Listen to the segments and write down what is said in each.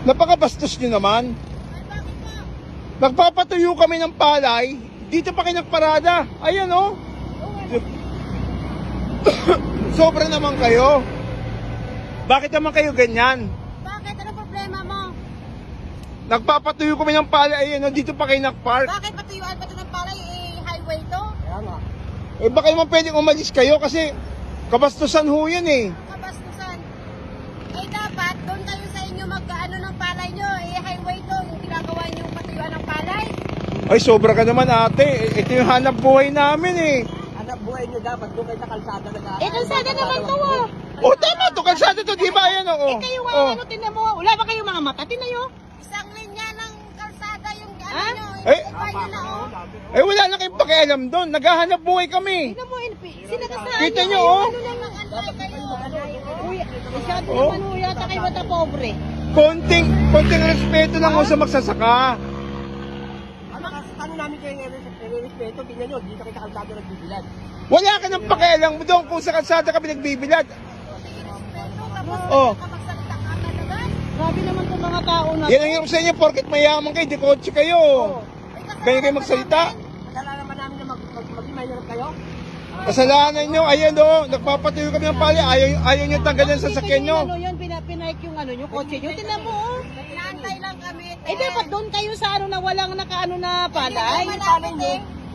Napakabastos nyo naman. Nagpapatuyo kami ng palay, dito pa kayo nagparada. Ayan o. Sobra naman kayo. Bakit naman kayo ganyan? Bakit? Ano problema mo? Nagpapatuyo kami ng palay, ayan o, dito pa kayo nagpark. Bakit patuyuan pa ito ng palay? Highway to? Eh baka naman pwedeng umalis kayo kasi kabastusan ho yan eh. Kabastusan. Dapat doon kayo sa inyo mag-ano ng palay nyo. Highway to. Yung ginagawa nyo patuyuan ng palay. Ay sobra ka naman ate, ito yung hanap buhay namin eh. Hanap buhay nyo dapat doon kayo sa kalsada nag-aaral. Kalsada naman to ah. O tama to, kalsada to, di ba? Ayan o. Kayo nga ano, tinan mo. Wala ba kayong mga mata? Tinan nyo. Isang linya ng kalsada yung ano nyo. Eh? Nyo na oh. Eh wala na kayong pakialam doon, naghahanap buhay kami. Tinan mo, sinagasaan Kita nyo oh. Ano lang ang antay kayo? Uy, masyado Oh. naman ho yata kayo mata pobre. Konting respeto lang ho sa magsasaka. Ano namin kayo nire-respeto, tingnan nyo, dito kayo sa kalsada nagbibilad. Wala ka ng pakialam doon kung sa kalsada kami nagbibilad. Oh. Kapagsalita ka talaga. Grabe naman itong mga tao na. Yan ang hirap sa inyo, porket mayaman kayo, di kotse kayo. Ganyan kayo magsalita. Kasalanan naman namin na maging mahirap kayo. Kasalanan nyo, ayan o, nagpapatuyo kami ng pali, ayaw nyo tanggalan sa sakyan nyo. Ano yun, pinahike yung ano yung kotse nyo. Tinan mo oh. Inaantay lang kami. Dapat doon kayo sa ano na walang nakaano na palay. Palay nyo.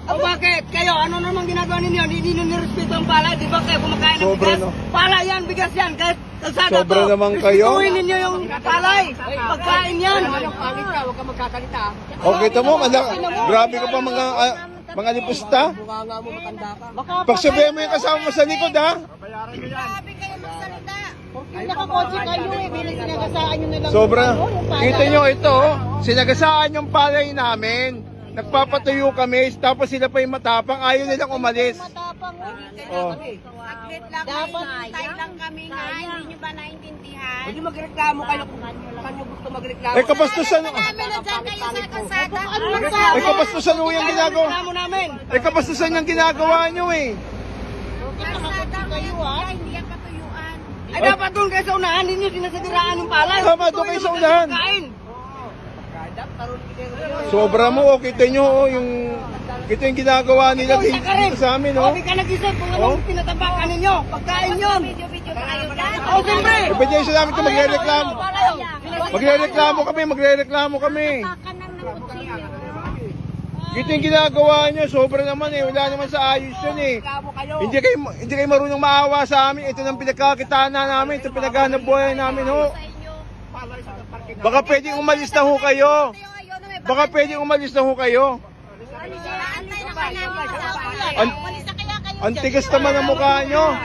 Oh, bakit? Kayo, ano naman ginagawa ninyo? Hindi nyo nirespeto ang palay. Di ba kayo kumakain ng Sobra, bigas? no? Palay yan, bigas yan. Kahit kalsada Sobra to. naman kayo. Respetuhin ninyo yung palay. Pagkain yan. Huwag ka magkakalita. Okay, tamo, grabe ka pa mga lipusta. Mukha nga mo matanda ka. Pagsabihan mo yung kasama mo sa likod ha. Grabe kayo magsalita. Nakakotse kayo eh. Bilang sinagasaan nyo na lang. Sobra. yung palay. Kita nyo ito, oh. Sinagasaan yung palay namin. Nagpapatuyo kami, tapos sila pa yung matapang, ayaw nilang umalis. Matapang Oh. oh. Saglit lang Dapat kami. Hintay lang kami nga. Hindi nyo ba naintindihan? Hindi magreklamo kayo kung saan nyo gusto magreklamo. Eh kabastusan, Namin na dyan kayo sa kalsada. eh kabastusan ho yung ginagawa. Reklamo namin. Eh kabastusan yung ginagawa nyo eh. Kalsada kayo ha. Hindi yan patuyuan. Ay dapat doon kayo sa unahan, hindi nyo sinasadiraan yung palay. Tama, doon kayo sa unahan. Kain. Sobra mo, oh, kita nyo, oh, kita yung ginagawa nila dito sa amin, oh. Okay ka nag-isip kung anong tinatapakan ninyo. Pagkain yun. Video tayo dyan. O siyempre. Ebidensya namin ito, magre-reklamo. Magre-reklamo kami. Kita yung ginagawa nyo, sobra naman eh, wala naman sa ayos yun eh. Hindi kayo marunong maawa sa amin, ito nang pinagkakitaan na namin, ito pinaghanap buhay namin, ho. Baka pwedeng umalis na ho kayo. Baka pwedeng umalis na ho kayo. Naantay na kayo. Ang tigas naman ang mukha nyo.